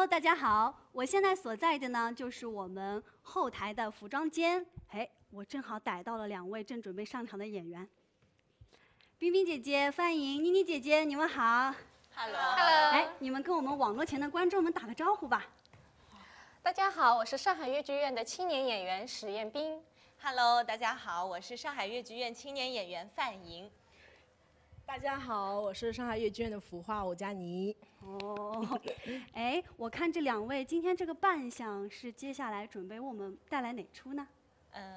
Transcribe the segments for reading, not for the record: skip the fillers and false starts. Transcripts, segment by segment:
Hello， 大家好，我现在所在的呢就是我们后台的服装间。哎，我正好逮到了2位正准备上场的演员，冰冰姐姐、范莹、妮妮姐姐，你们好。Hello， 哎，你们跟我们网络前的观众们打个招呼吧。大家好，我是上海越剧院的青年演员史艳斌。Hello， 大家好，我是上海越剧院青年演员范莹。大家好，我是上海越剧院的服化伍佳妮。哦，哎，我看这2位今天这个扮相是接下来准备为我们带来哪出呢？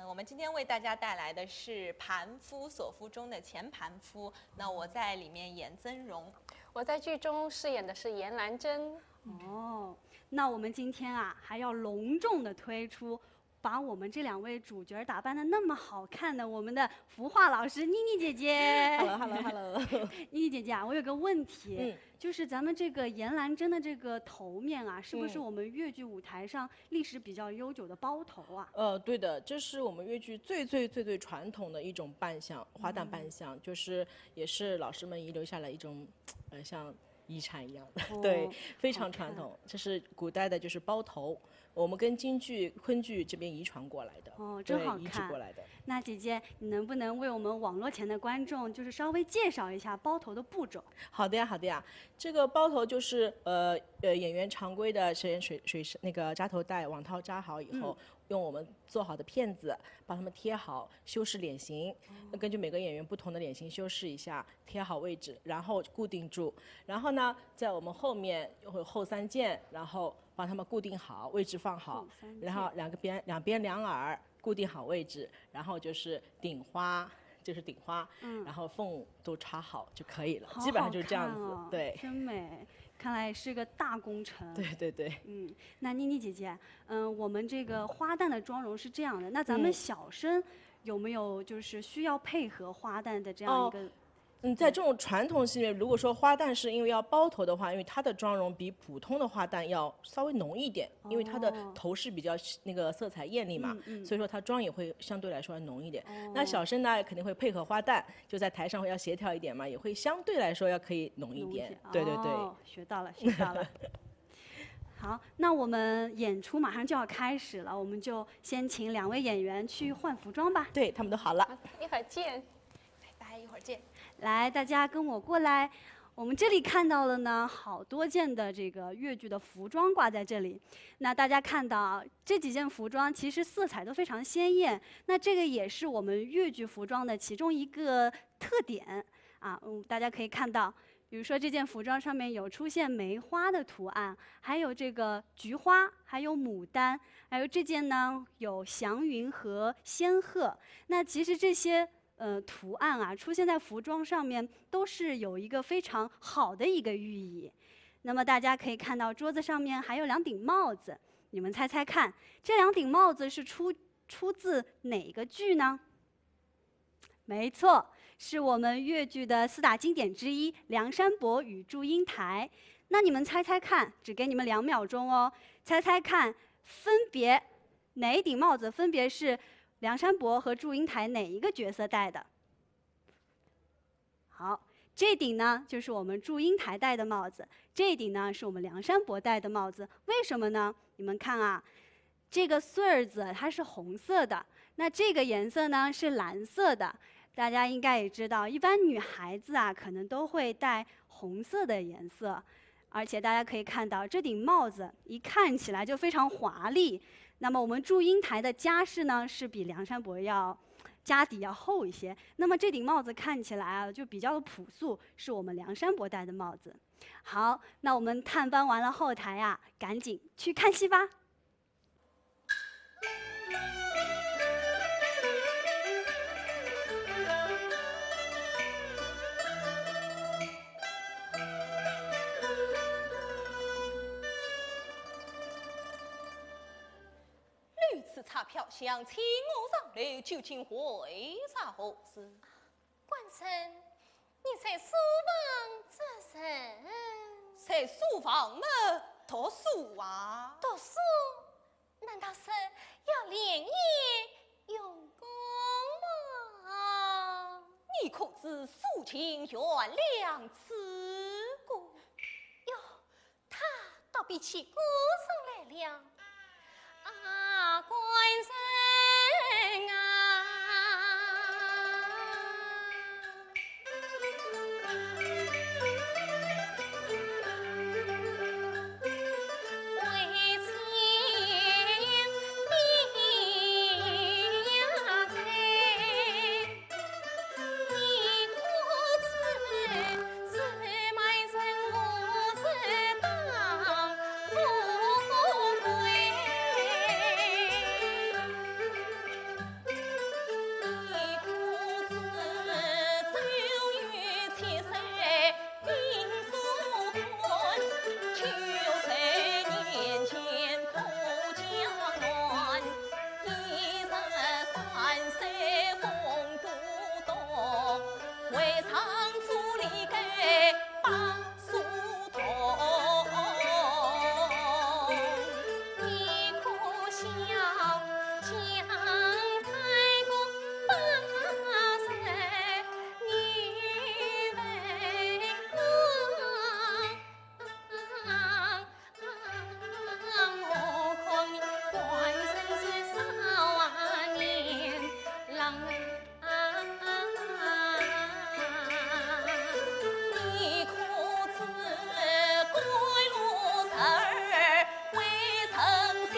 我们今天为大家带来的是《盘夫索夫》中的前盘夫。那我在里面演曾荣，我在剧中饰演的是严兰珍。哦，那我们今天啊还要隆重的推出。把我们这2位主角打扮的那么好看的我们的服化老师妮妮姐姐 Hello， 妮妮姐姐啊，我有个问题，就是咱们这个严兰珍的这个头面啊，是不是我们越剧舞台上历史比较悠久的包头啊？对的，这是我们越剧最传统的一种扮相，花旦扮相，就是也是老师们遗留下来一种，像遗产一样的，对，非常传统。这是古代的，就是包头。我们跟京剧、昆剧这边遗传过来的，哦，真好看，移植过来的。那姐姐，你能不能为我们网络前的观众，就是稍微介绍一下包头的步骤？好的呀，好的呀。这个包头就是演员常规的那个扎头带，网套扎好以后，用我们做好的片子把它们贴好，修饰脸型。根据每个演员不同的脸型修饰一下，贴好位置，然后固定住。然后呢，在我们后面会有后3件，然后帮他们固定好位置放好，然后两边两耳固定好位置，然后就是顶花。然后缝都插好就可以了，基本上就是这样子。对，真美，看来是个大工程。对。那妮妮姐姐，我们这个花旦的妆容是这样的，那咱们小生有没有就是需要配合花旦的这样一个？在这种传统戏里面，如果说花旦是因为要包头的话，因为它的妆容比普通的花旦要稍微浓一点，因为它的头饰比较那个色彩艳丽嘛，所以说它妆也会相对来说要浓一点。那小生呢，肯定会配合花旦，就在台上会要协调一点嘛，也会相对来说要可以浓一点。对，学到了。好，那我们演出马上就要开始了，我们就先请2位演员去换服装吧。对，他们都好了，一会儿见。拜拜，一会儿见。来，大家跟我过来。我们这里看到了呢，好多件的这个越剧的服装挂在这里。那大家看到这几件服装，其实色彩都非常鲜艳。那这个也是我们越剧服装的其中一个特点啊。大家可以看到，比如说这件服装上面有出现梅花的图案，还有这个菊花，还有牡丹，还有这件呢有祥云和仙鹤。那其实这些图案啊，出现在服装上面都是有一个非常好的一个寓意。那么大家可以看到桌子上面还有2顶帽子，你们猜猜看，这2顶帽子是出自哪个剧呢？没错，是我们越剧的4大经典之一《梁山伯与祝英台》。那你们猜猜看，只给你们2秒钟哦，猜猜看，分别哪一顶帽子分别是梁山伯和祝英台哪一个角色戴的？好，这顶呢就是我们祝英台戴的帽子，这顶呢是我们梁山伯戴的帽子。为什么呢？你们看啊，这个穗儿子它是红色的，那这个颜色呢是蓝色的。大家应该也知道，一般女孩子啊可能都会戴红色的颜色。而且大家可以看到，这顶帽子一看起来就非常华丽。那么我们祝英台的家世呢，是比梁山伯家底要厚一些。那么这顶帽子看起来啊，就比较的朴素，是我们梁山伯戴的帽子。好，那我们探班完了后台啊，赶紧去看戏吧。差票想请我上来，究竟为啥何事？官臣，你在书房做甚？在书房呢，读书啊。读书？难道是要连夜用功吗？你可知苏秦原谅此故？哟，他倒比起歌声来了。啊，官人啊！为情呀在，你可知自卖人无知当富贵？你可知周瑜七岁定书官，9岁年前破江乱，13岁封都督，为丈夫立给把书童。你可笑姜太公8岁，你为我况你官身是少年郎你可知归路儿未曾想，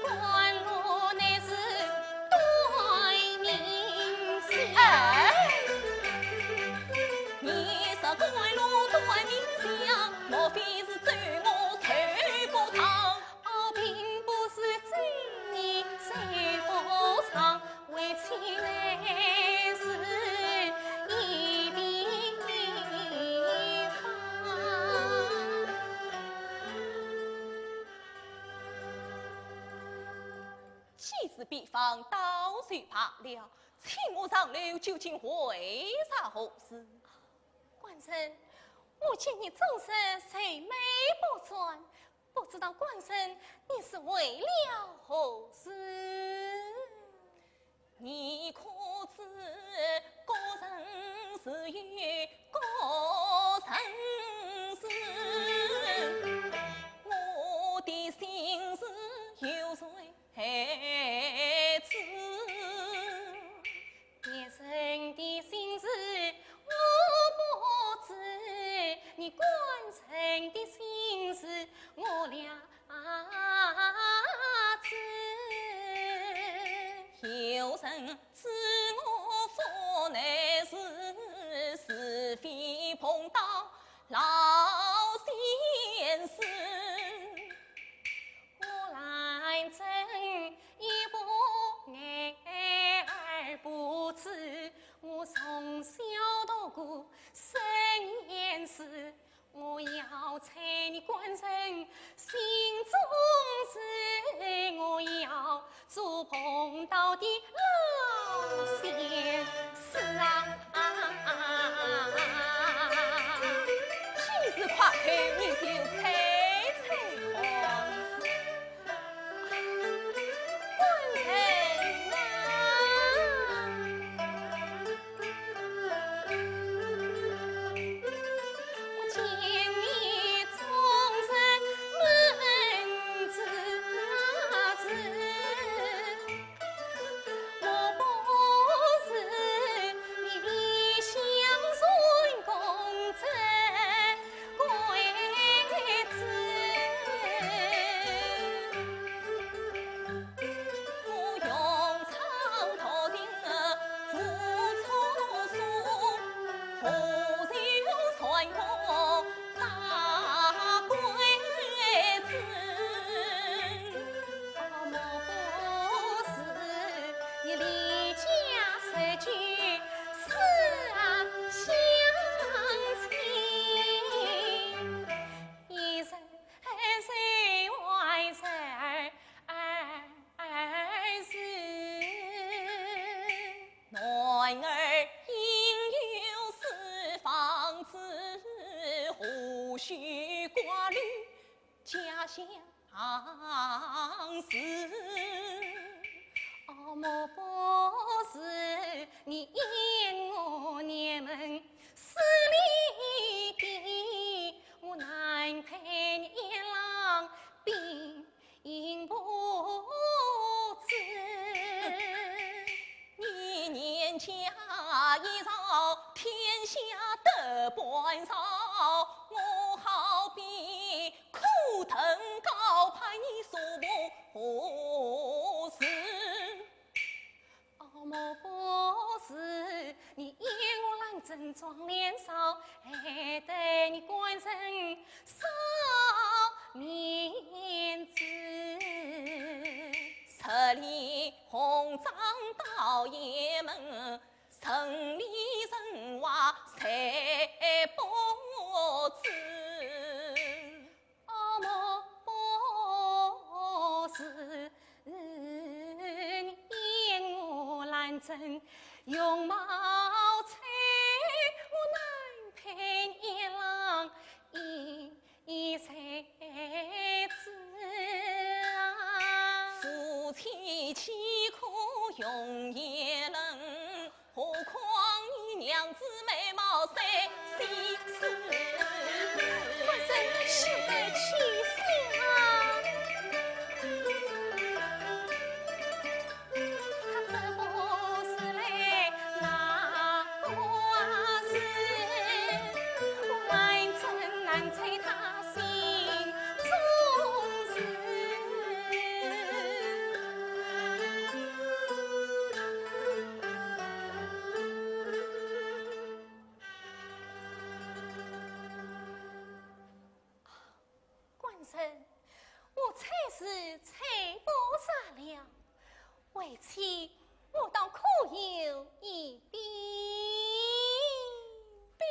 官路乃是对民想。你说官路对民想，莫非是罪我谁不偿？并不是罪你谁不偿，为妻乃是一笔方。既是比方，倒算罢了。请我上楼究竟为啥何事？官人，我见你终身谁美不专，不知道官人你是为了何事？你可知个人是与个人事？我的心事有谁知？别人的心事我不知，你官人的心事我俩知。有人知我父乃是是非碰到老先生，我来真一不爱而不知，我从小到过10年事，我要猜你官人心中事，我要做碰到的老先生啊！今日快开你就猜猜看。官人啊！我见你终身门子我不是你理想顺公正贵子。我用长头巾扶错树，何愁传我大贵子？莫不是你离家出去思乡情，一人在外人儿是。男儿应有四方子，何须挂虑家乡事？莫不是你因我娘们死里的下得半晌，我好比苦藤高攀你所不是。莫不是你眼我懒真装脸少，还得你官人少面子。这里红掌到爷们，城里人话谁不知？莫不是你眼我懒真容貌才，我难配一郎一才子啊！夫妻岂可容易人？何况你娘子美貌谁稀世？官人是得其心啊！他这不是来拿我是，俺真难猜他心中事。官人，我才是猜不傻了，为此我倒可有一比。比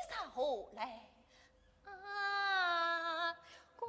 啥好来？啊，官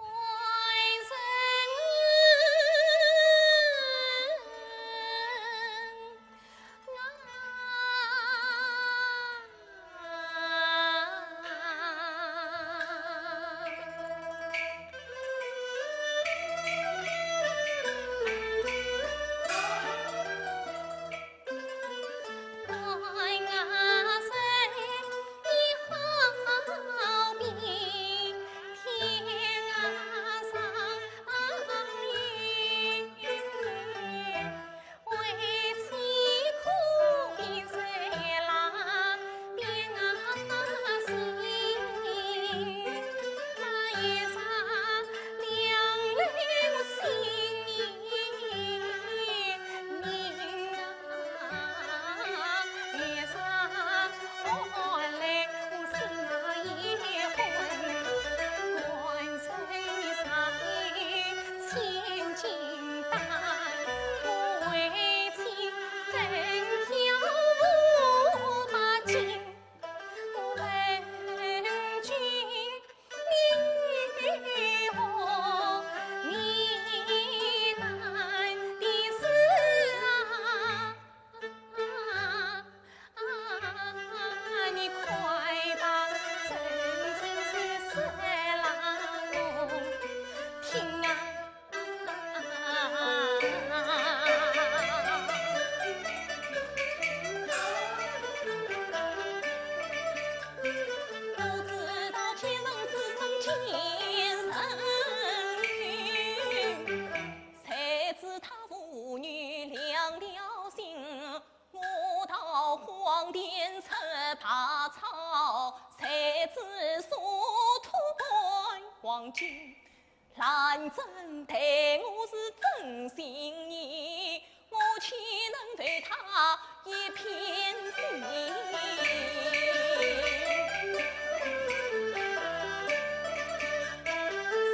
黄金，兰真对我是真心意，我岂能对他一片心？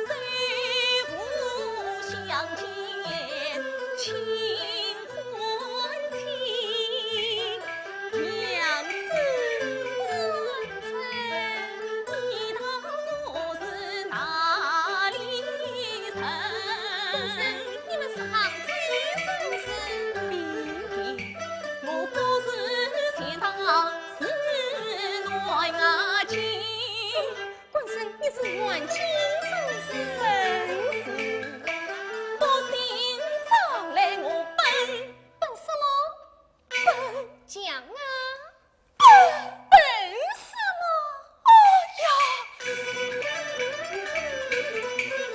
虽无相见，情还情，娘子你道我是哪里人？你们是杭州人是不是？我不是前堂是暖情，官人，你是暖金是不是？真是不信早来我奔奔什么？奔讲啊！奔什么？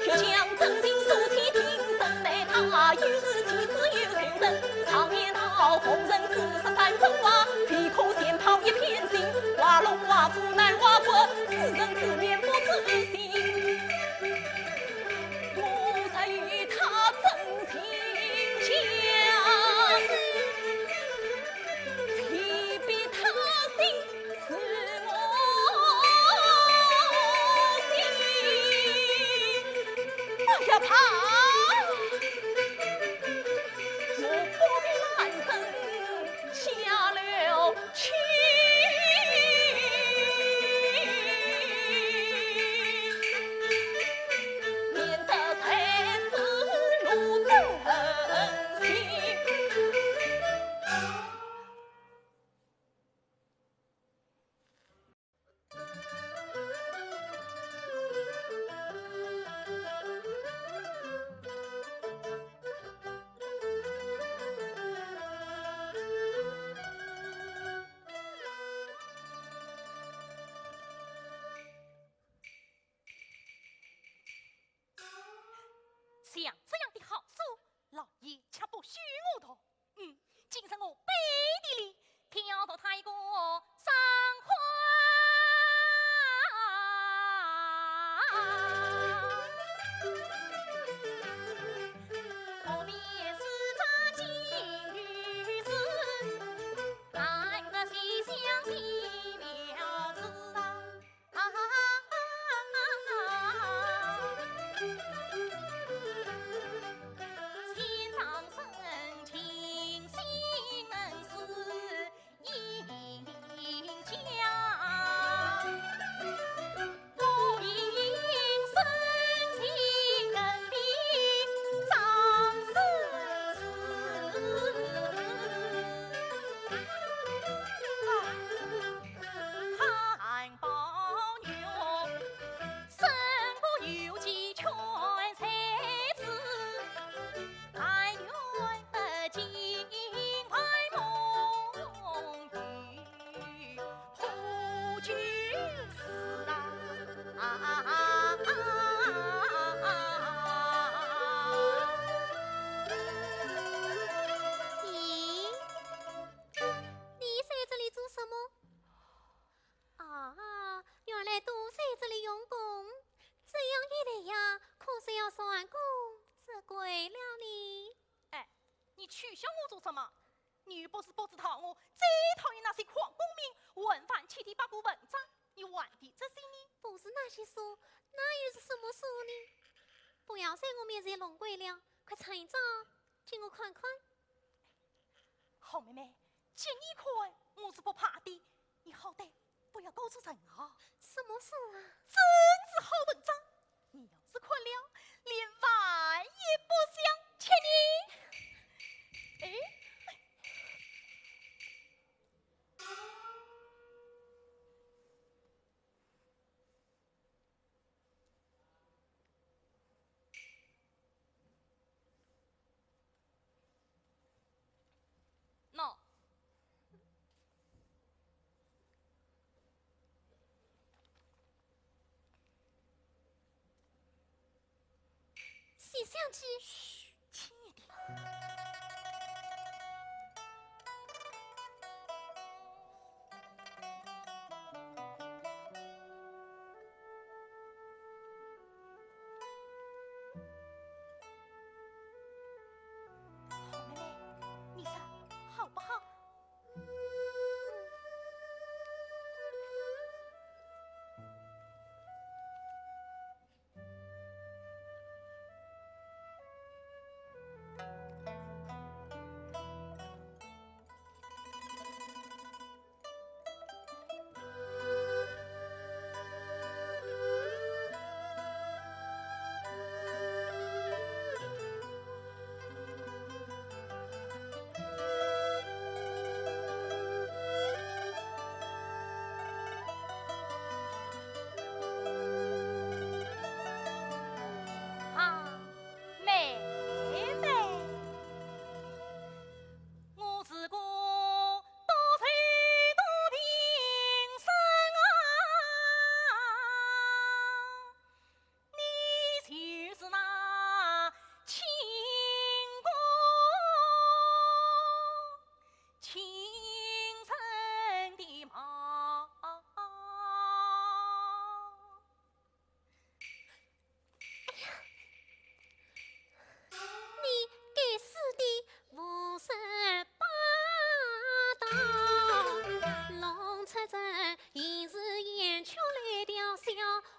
就将真情诉起听真来他，有时妻子有情人，常言道红人只是三分话，岂可先抛一片心，花落主难瓦国，此人自面不自信。我才与他真心相思，提笔他心是我心。不要怕，我不必难分下了去。免得才子路真心。像这样的好书，老爷却不许我读。今日我背地里挑到他一个赏花。何必是这金玉子，爱得西厢西苗子心上深情心能是一家，不应深情更比张生死。看宝玉身不由己全才子，但愿金牌梦与夫君似咦，你在这里做什么？啊，原来都在这里用功，这样一来呀，可是要算功责怪了你。哎，你取笑我做什么？你又不是不知道我最讨厌那些狂功名、文饭七题八股文章。你玩的这些呢？不是那些书，那又是什么书呢？不要在我面前弄鬼了，快唱一张，给我看看。好妹妹，见你快，我是不怕的。你好歹不要搞出人啊！什么书啊？真是好文章。你要是看了，连饭也不想吃你。哎。喏，写上去。嘘，轻一点。好妹妹，你说好不好？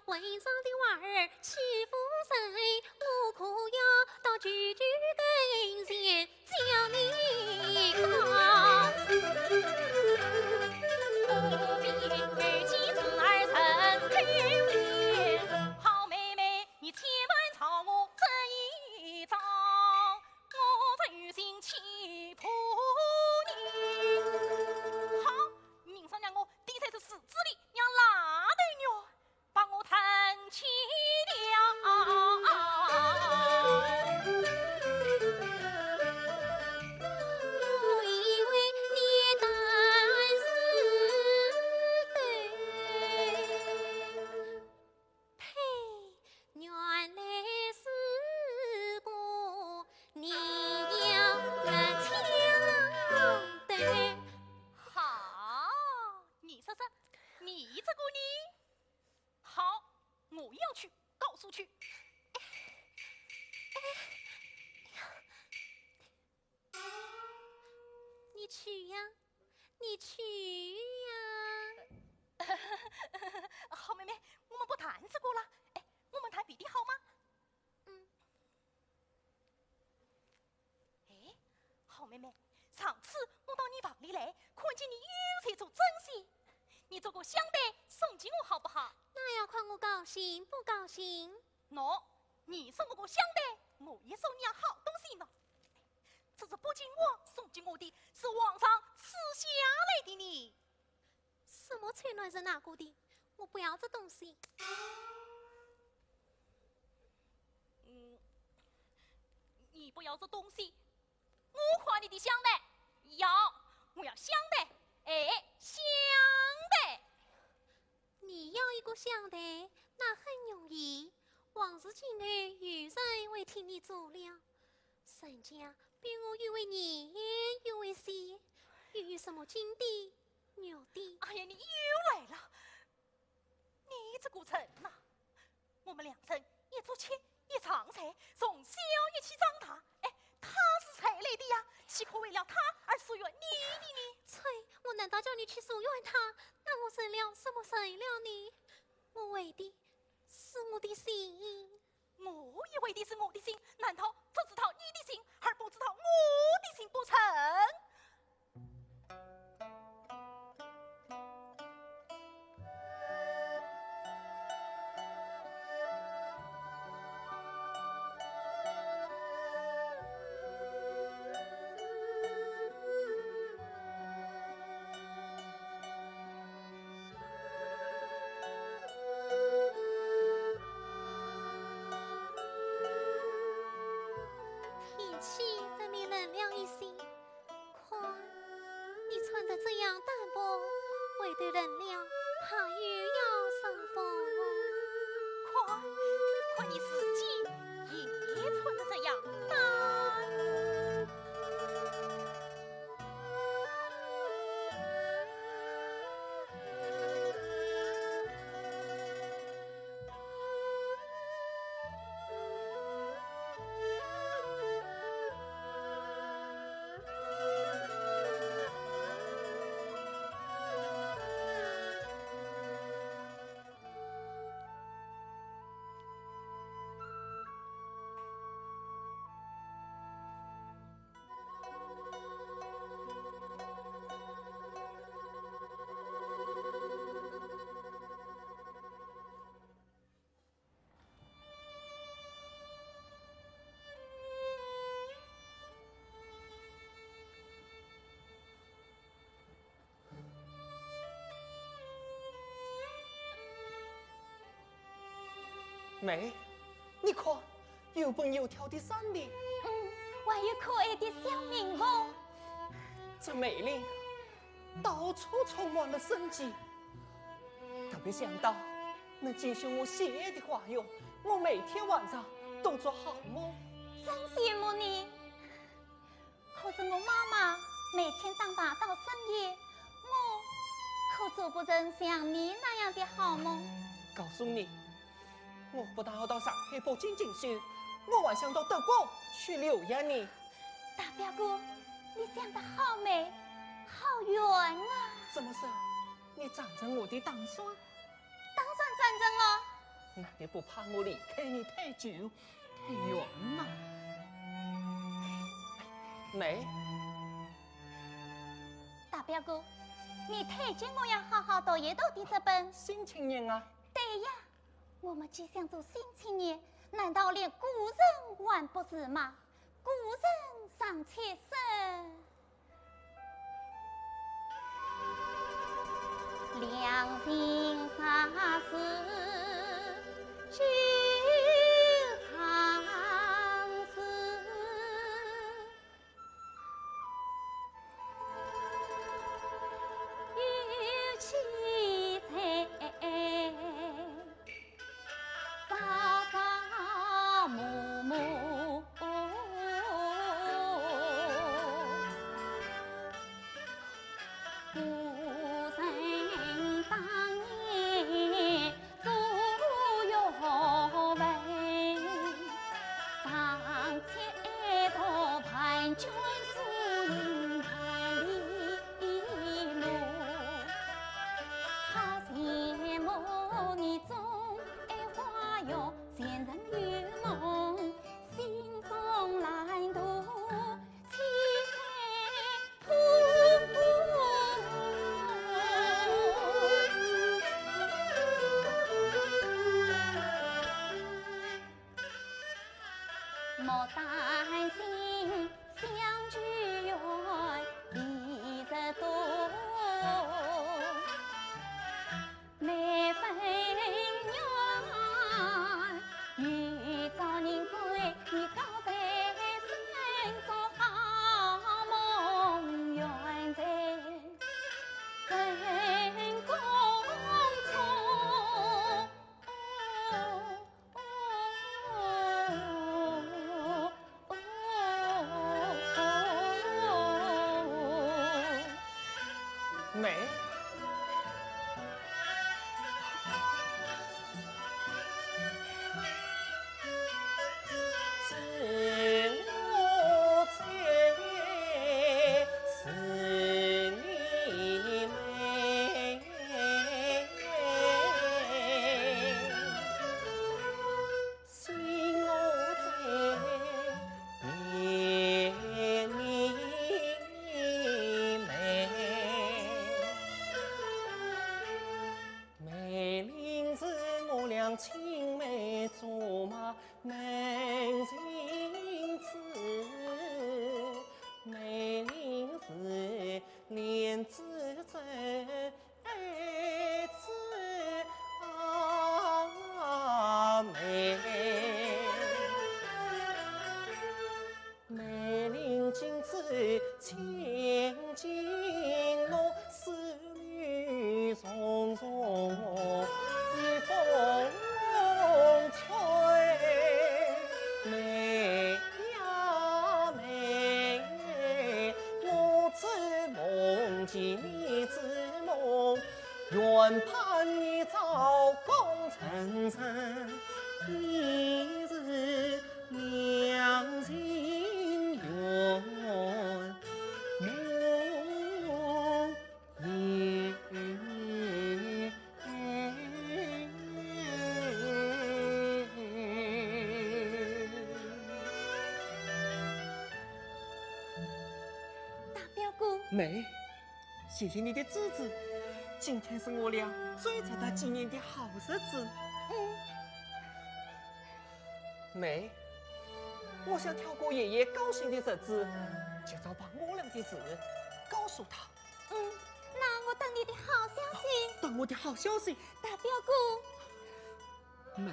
为上的娃儿欺负谁？我可要到句句跟前叫你讲。不必儿妻子儿成天脸，好妹妹，你千万朝我这一招，我这有心欺负你。好，明上让我滴在这石子里，让拉头鸟把我吞去了。我以为你单是对，呸！原来是个你要抢对。好，你说说，你这个你，好，我也要去告诉去。你去呀，你去呀！好妹妹，我们不谈这个了，哎，我们谈别的好吗？嗯。哎，好妹妹，上次我到你房里来，看见你又在做针线，你做个香袋送给我好不好？那要看我高兴不高兴。喏，你送我个香袋，我也送你样好东西呢。这是不仅我送给我的，是皇上赐下来的呢。什么传来是哪个的？我不要这东西。你不要这东西，我还你的香袋。我要香袋，哎，香袋。你要一个香袋，那很容易。往日今日有人为替你做了，人家比我又为年又为细，又有什么金的、牛的。哎呀，你又来了！你这个人呐，我们两人一做亲一长才，从小一起长大。哎，他是才来的呀，岂可为了他而疏远你的呢？翠，我难道叫你去疏远他？那我成了什么人了呢？我为的是我的心。我以为的是我的心，难道只知道你的心，而不知道我的心不成？天气分明冷了一些，看你穿得这样单薄，为对冷了，怕又要生风。快你自己也穿得这样淡。妹，你看，有蹦有跳的山林，还有可爱的小蜜蜂。这梅林到处充满了生机。特别想到能继续我写的花哟，我每天晚上都做好梦。真羡慕你。可是我妈妈每天上班到深夜，我可做不成像你那样的好梦。告诉你，我不但要到上海北京进修，我还想到德国去留养你。大表哥，你想得好美，好远啊！什么事？你赞成我的打算？当然赞成了。那你不怕我离开你太久太远吗？梅，大表哥，你推荐我要好好读一读的这本。新青年啊，对呀，我们既想做新青年，难道连古人还不是吗？古人尚且生，良心啥事久长时。有奇才，朝朝暮暮，古人当年做学问，尚且到盘卷书引盘里路。好羡慕你总爱花哟，前人有梦，心中蓝图七彩谱。莫担心，相聚远，离得多。每分远，遇着人归，你高在心中好梦圆在人工中。梅，自我在是你美，心我在念你美。梅林是我俩青梅竹马难寻知，梅林是莲子在爱子梅，梅林今子千金路，丝雨匆匆雨风吹。梅呀梅，我只梦见你之梦，愿盼你早功成身，一日两情缘。大表哥，梅，谢谢你的支持，今天是我俩最值得纪念的好日子。梅，我想跳过爷爷高兴的日子，就早把我俩的事告诉他。那我等你的好消息。等我的好消息。大表哥，梅，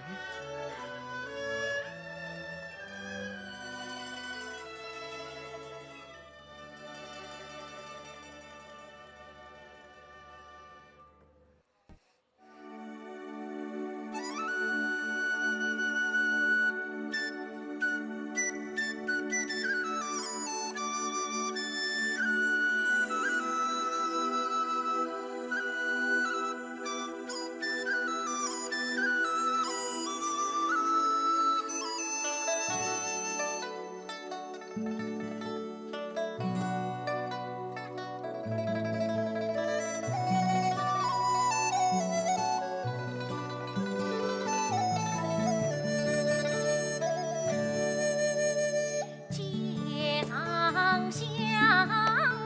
相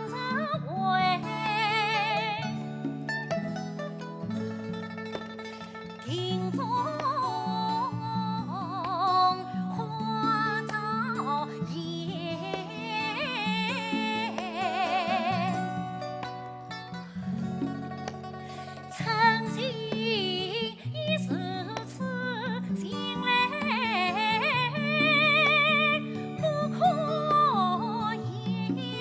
着回。庭中花朝颜，曾经如此情来不可言。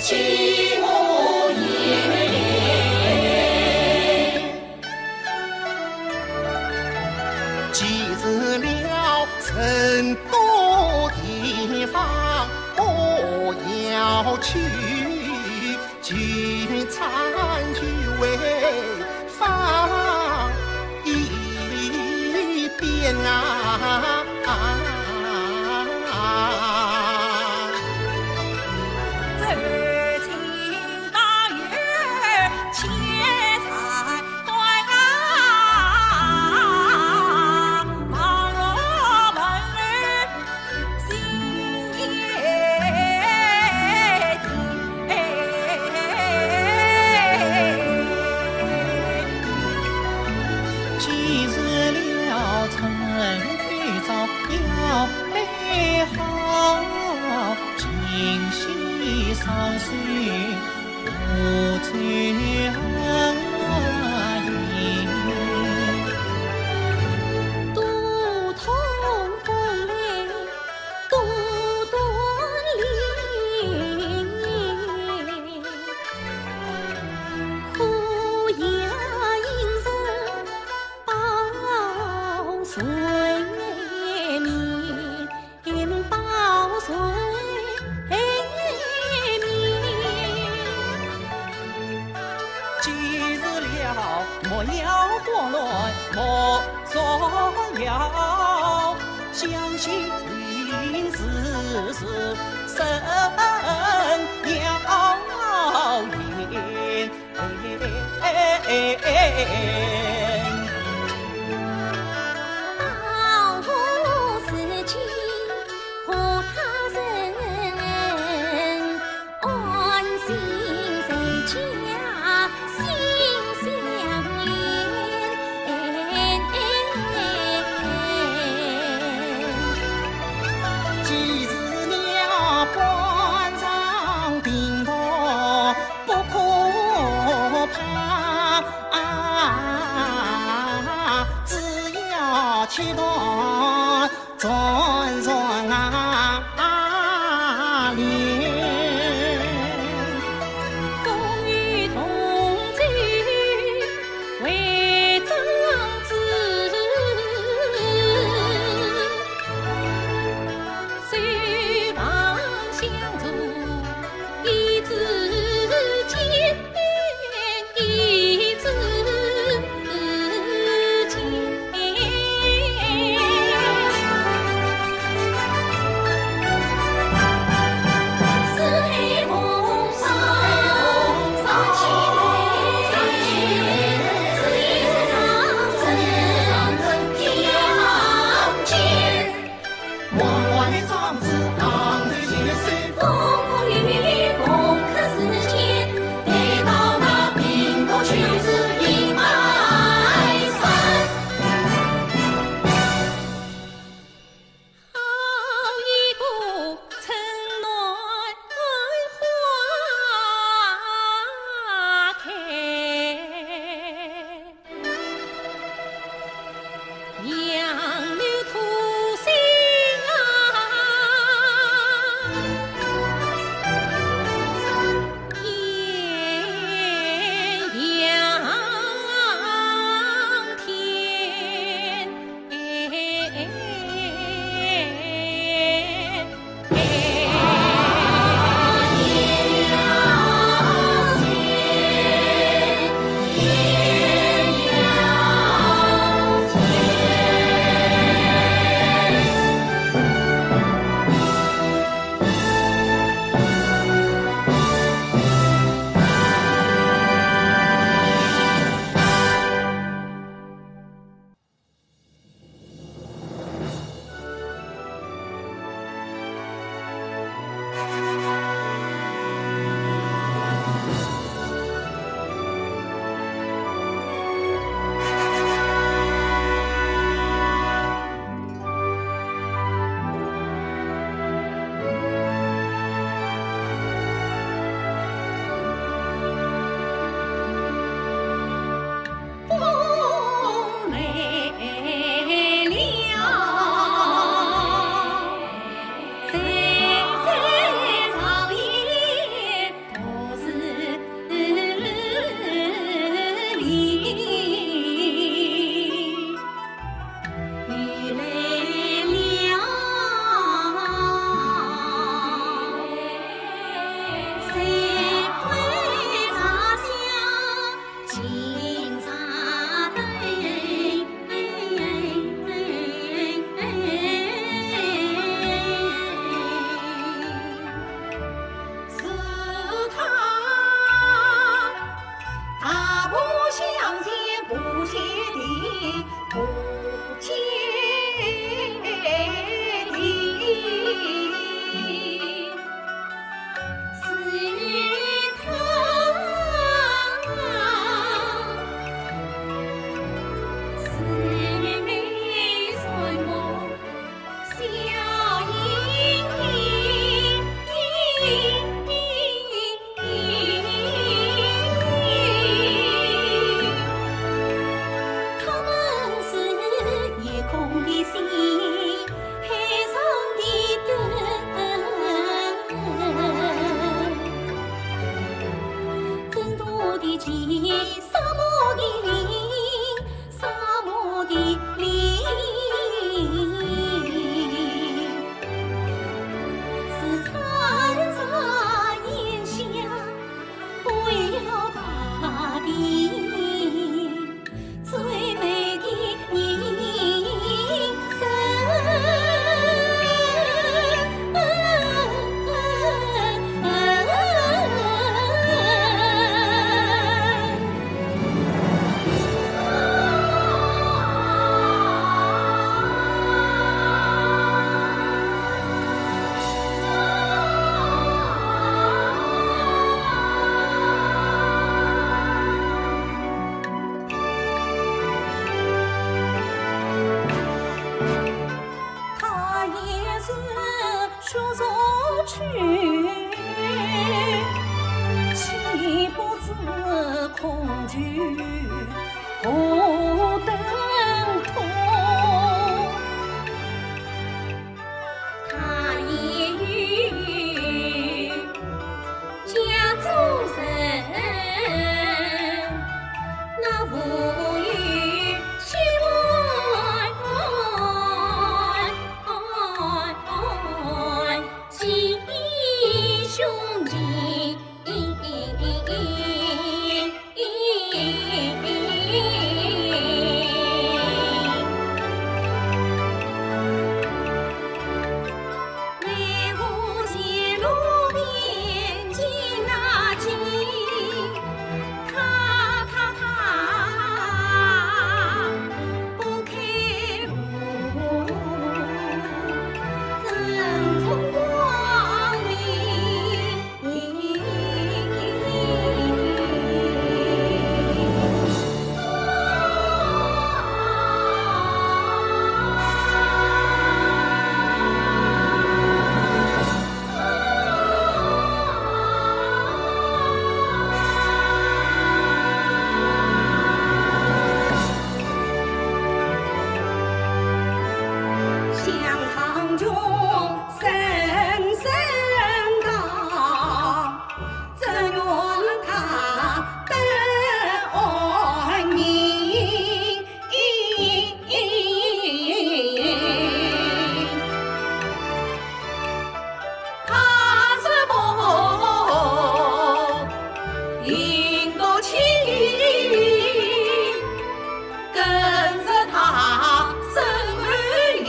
起我言。记住了成都地方，我要去聚餐聚会放一遍啊！这情大雨切菜端啊，望我们心也记住了陈推早要备好，今夕上水不醉饮。都通风雷，都断林，虎牙迎人报岁面，报岁面。记住了莫要慌乱，莫作妖，相信运势是神谣言。保护自己和他人，安心在家心相连。记住了官场顶头不可怕。一件沙漠的林，沙漠的林，是灿灿烟霞辉耀大地，最美的人生。他也是说着去，岂不知恐惧不等同。他也与家中人那无语期望。亲兄弟，为无限路边紧啊紧，他不开路。真风光明，向苍穹深深道，只愿他得安宁。他是我引导起，跟着他生儿里。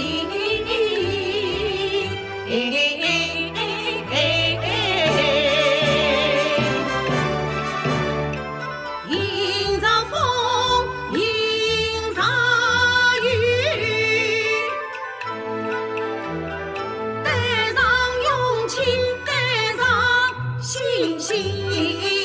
迎着风，迎着雨，带上勇气，带上信心。